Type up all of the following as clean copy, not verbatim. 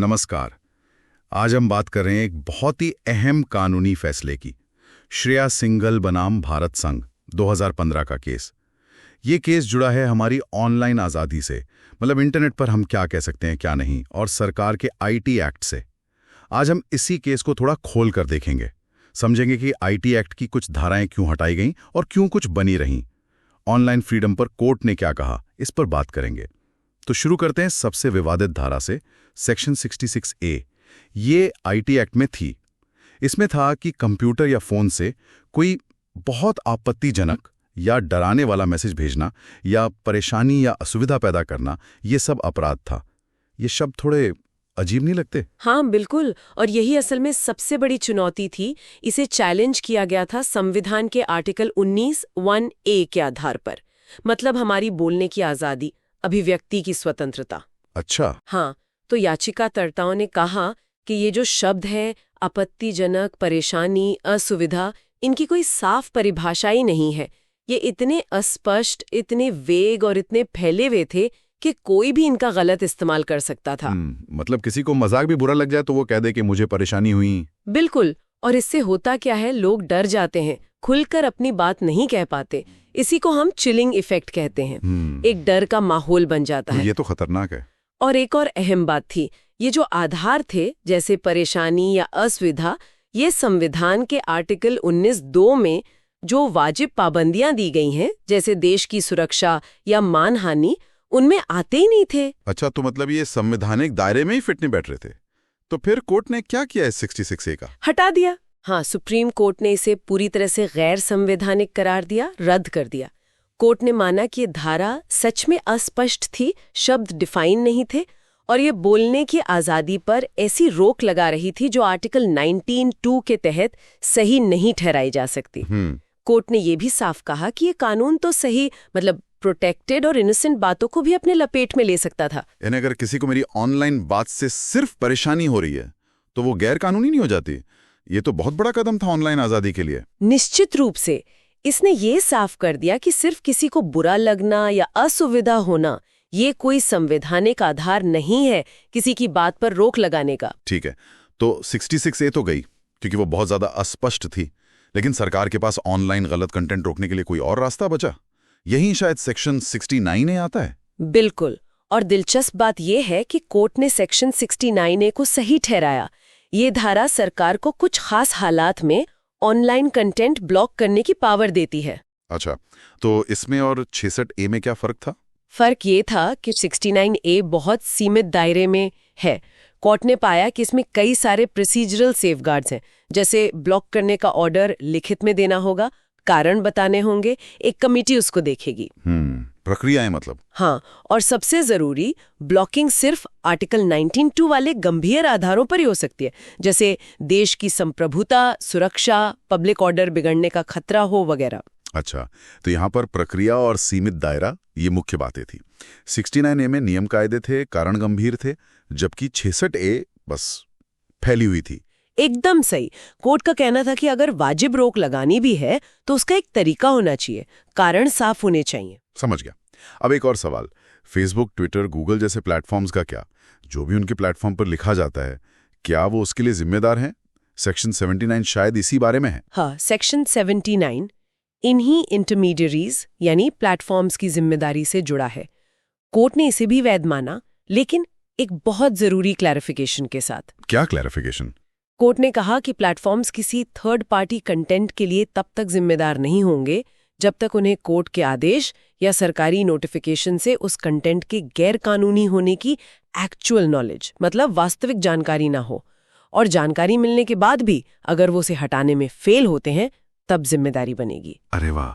नमस्कार। आज हम बात कर रहे हैं एक बहुत ही अहम कानूनी फैसले की। श्रेया सिंघल बनाम भारत संघ 2015 का केस। ये केस जुड़ा है हमारी ऑनलाइन आज़ादी से, मतलब इंटरनेट पर हम क्या कह सकते हैं क्या नहीं, और सरकार के आईटी एक्ट से। आज हम इसी केस को थोड़ा खोल कर देखेंगे, समझेंगे कि आईटी एक्ट की कुछ धाराएं क्यों हटाई गईं और क्यों कुछ बनी रहीं। ऑनलाइन फ्रीडम पर कोर्ट ने क्या कहा, इस पर बात करेंगे। तो शुरू करते हैं सबसे विवादित धारा से, सेक्शन 66A। ये आईटी एक्ट में थी। इसमें था कि कंप्यूटर या फोन से कोई बहुत आपत्तिजनक या डराने वाला मैसेज भेजना या परेशानी या असुविधा पैदा करना, ये सब अपराध था। ये शब्द थोड़े अजीब नहीं लगते? हाँ बिल्कुल, और यही असल में सबसे बड़ी चुनौती थी। इसे चैलेंज किया गया था संविधान के आर्टिकल 19(1)(a) के आधार पर, मतलब हमारी बोलने की आज़ादी, अभिव्यक्ति की स्वतंत्रता। अच्छा। हाँ, तो याचिकाकर्ताओं ने कहा कि ये जो शब्द है, आपत्तिजनक, परेशानी, असुविधा, इनकी कोई साफ परिभाषा ही नहीं है। ये इतने अस्पष्ट, इतने वेग और इतने फैले हुए थे कि कोई भी इनका गलत इस्तेमाल कर सकता था। मतलब किसी को मजाक भी बुरा लग जाए तो वो कह दे कि मुझे परेशानी हुई। बिल्कुल, और इससे होता क्या है, लोग डर जाते हैं, खुलकर अपनी बात नहीं कह पाते। इसी को हम चिलिंग इफेक्ट कहते हैं। एक डर का माहौल बन जाता है। ये तो खतरनाक है। और एक और अहम बात थी, ये जो आधार थे, जैसे परेशानी या असुविधा, ये संविधान के आर्टिकल 19(2) में जो वाजिब पाबंदियां दी गई हैं, जैसे देश की सुरक्षा या मानहानि, उनमें आते ही नहीं थे। अच्छा, तो मतलब ये संवैधानिक दायरे में ही फिट नहीं बैठ रहे थे। तो फिर कोर्ट ने क्या किया इस 66A का? हटा दिया। हाँ, सुप्रीम कोर्ट ने इसे पूरी तरह से गैर संवैधानिक करार दिया, रद्द कर दिया। कोर्ट ने माना कि ये धारा सच में अस्पष्ट थी, शब्द डिफाइन नहीं थे, और ये बोलने की आज़ादी पर ऐसी रोक लगा रही थी जो आर्टिकल 19(2) के तहत सही नहीं ठहराई जा सकती। कोर्ट ने ये भी साफ कहा कि ये कानून तो सही, मतलब प्रोटेक्टेड और इनोसेंट बातों को भी अपने लपेट में ले सकता था। यानी अगर किसी को मेरी ऑनलाइन बात से सिर्फ परेशानी हो रही है तो वो गैर कानूनी नहीं हो जाती। ये तो बहुत बड़ा कदम था ऑनलाइन आज़ादी के लिए। निश्चित रूप से। इसने ये साफ कर दिया कि सिर्फ किसी को बुरा लगना या असुविधा होना, ये कोई संवैधानिक आधार नहीं है किसी की बात पर रोक लगाने का। ठीक है, तो 66A तो गई क्योंकि वो बहुत ज्यादा अस्पष्ट थी, लेकिन सरकार के पास ऑनलाइन गलत कंटेंट रोकने के लिए कोई और रास्ता बचा? यही शायद सेक्शन 69A आता है। बिल्कुल, और दिलचस्प बात यह है कि कोर्ट ने सेक्शन 69A को सही ठहराया। ये धारा सरकार को कुछ खास हालात में ऑनलाइन कंटेंट ब्लॉक करने की पावर देती है। अच्छा, तो इसमें और 66A में क्या फर्क था? फर्क ये था कि 69A बहुत सीमित दायरे में है। कोर्ट ने पाया कि इसमें कई सारे प्रोसीजरल सेफगार्ड्स हैं, जैसे ब्लॉक करने का ऑर्डर लिखित में देना होगा, कारण बताने होंगे, एक कमेटी उसको देखेगी। प्रक्रियाएं मतलब। हाँ, और सबसे जरूरी, ब्लॉकिंग सिर्फ आर्टिकल 19(2) वाले गंभीर आधारों पर ही हो सकती है, जैसे देश की संप्रभुता, सुरक्षा, पब्लिक ऑर्डर बिगड़ने का खतरा हो वगैरह। अच्छा, तो यहाँ पर प्रक्रिया और सीमित दायरा, ये मुख्य बातें थी। 69A में नियम कायदे थे, कारण गंभीर थे, जबकि 66A बस फैली हुई थी। एकदम सही। कोर्ट का कहना था कि अगर वाजिब रोक लगानी भी है तो उसका एक तरीका होना चाहिए, कारण साफ होने चाहिए। समझ गया। अब एक और सवाल, फेसबुक, ट्विटर, गूगल जैसे प्लेटफॉर्म्स का क्या? जो भी उनके प्लेटफॉर्म पर लिखा जाता है, क्या वो उसके लिए जिम्मेदार हैं? सेक्शन 79 शायद इसी बारे में है। हाँ, सेक्शन 79 इन्हीं इंटरमीडियरीज यानी प्लेटफॉर्म्स की जिम्मेदारी से जुड़ा है। कोर्ट ने इसे भी वैध माना, लेकिन एक बहुत जरूरी क्लैरिफिकेशन के साथ। क्या क्लैरिफिकेशन? कोर्ट ने कहा कि प्लेटफॉर्म्स किसी थर्ड पार्टी कंटेंट के लिए तब तक जिम्मेदार नहीं होंगे जब तक उन्हें कोर्ट के आदेश या सरकारी नोटिफिकेशन से उस कंटेंट के गैर कानूनी होने की एक्चुअल नॉलेज, मतलब वास्तविक जानकारी ना हो, और जानकारी मिलने के बाद भी अगर वो उसे हटाने में फेल होते हैं तब जिम्मेदारी बनेगी। अरे वाह,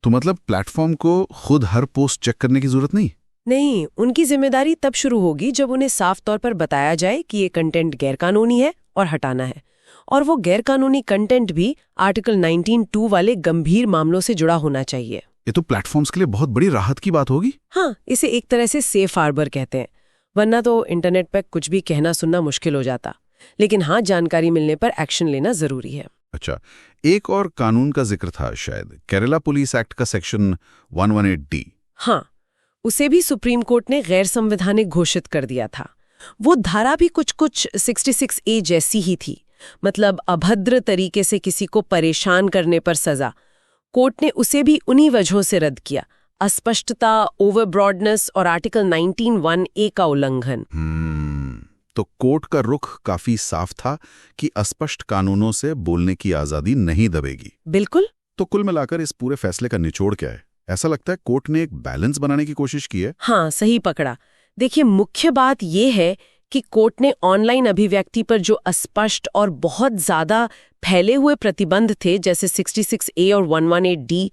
तो मतलब प्लेटफॉर्म को खुद हर पोस्ट चेक करने की जरूरत नहीं? उनकी जिम्मेदारी तब शुरू होगी जब उन्हें साफ तौर पर बताया जाए कि ये कंटेंट गैर कानूनी है और हटाना है, और वो गैर कानूनी कंटेंट भी आर्टिकल 19(2) वाले गंभीर मामलों से जुड़ा होना चाहिए। ये तो प्लेटफॉर्म्स के लिए बहुत बड़ी राहत की बात होगी। हाँ, इसे एक तरह से सेफ हार्बर कहते हैं, वरना तो इंटरनेट पर कुछ भी कहना सुनना मुश्किल हो जाता। लेकिन हाँ, जानकारी मिलने पर एक्शन लेना जरूरी है। अच्छा, एक और कानून का जिक्र था शायद, केरला पुलिस एक्ट का सेक्शन 118D। हाँ, उसे भी सुप्रीम कोर्ट ने गैर संवैधानिक घोषित कर दिया था। वो धारा भी कुछ 66A जैसी ही थी, मतलब अभद्र तरीके से किसी को परेशान करने पर सजा। कोर्ट ने उसे भी उन्हीं वजहों से रद्द किया, अस्पष्टता, ओवरब्रॉडनेस और आर्टिकल 19(1)A का उल्लंघन। तो कोर्ट का रुख काफी साफ था कि अस्पष्ट कानूनों से बोलने की आजादी नहीं दबेगी। बिल्कुल। तो कुल मिलाकर इस पूरे फैसले का निचोड़ क्या है? ऐसा लगता है कोर्ट ने एक बैलेंस बनाने की कोशिश की है। हाँ, सही पकड़ा। देखिए, मुख्य बात यह है कि कोर्ट ने ऑनलाइन अभिव्यक्ति पर जो अस्पष्ट और बहुत ज्यादा फैले हुए प्रतिबंध थे, जैसे 66A और 118D,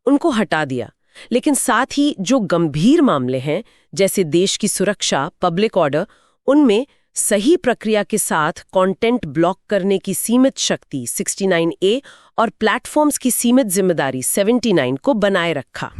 उनको हटा दिया। लेकिन साथ ही जो गंभीर मामले हैं, जैसे देश की सुरक्षा, पब्लिक ऑर्डर, उनमें सही प्रक्रिया के साथ कंटेंट ब्लॉक करने की सीमित शक्ति 69A और प्लेटफॉर्म्स की सीमित जिम्मेदारी 79 को बनाए रखा।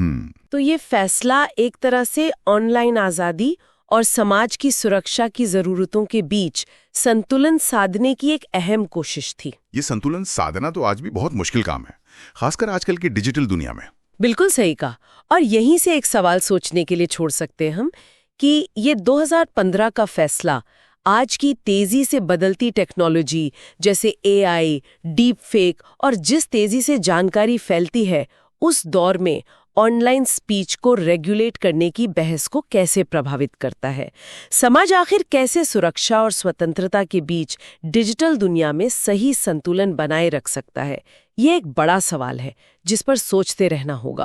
तो ये फैसला एक तरह से ऑनलाइन आज़ादी और समाज की सुरक्षा की जरूरतों के बीच संतुलन साधने की एक अहम कोशिश थी। ये संतुलन साधना तो आज भी बहुत मुश्किल काम है, खासकर आजकल की डिजिटल दुनिया में। बिल्कुल सही कहा। और यहीं से एक सवाल सोचने के लिए छोड़ सकते हैं हम कि ये 2015 का फैसला आज की तेजी से बदलती टेक्नोलॉजी जैसे AI, डीप फेक और जिस तेजी से जानकारी फैलती है, उस दौर में ऑनलाइन स्पीच को रेगुलेट करने की बहस को कैसे प्रभावित करता है। समाज आखिर कैसे सुरक्षा और स्वतंत्रता के बीच डिजिटल दुनिया में सही संतुलन बनाए रख सकता है? ये एक बड़ा सवाल है जिस पर सोचते रहना होगा।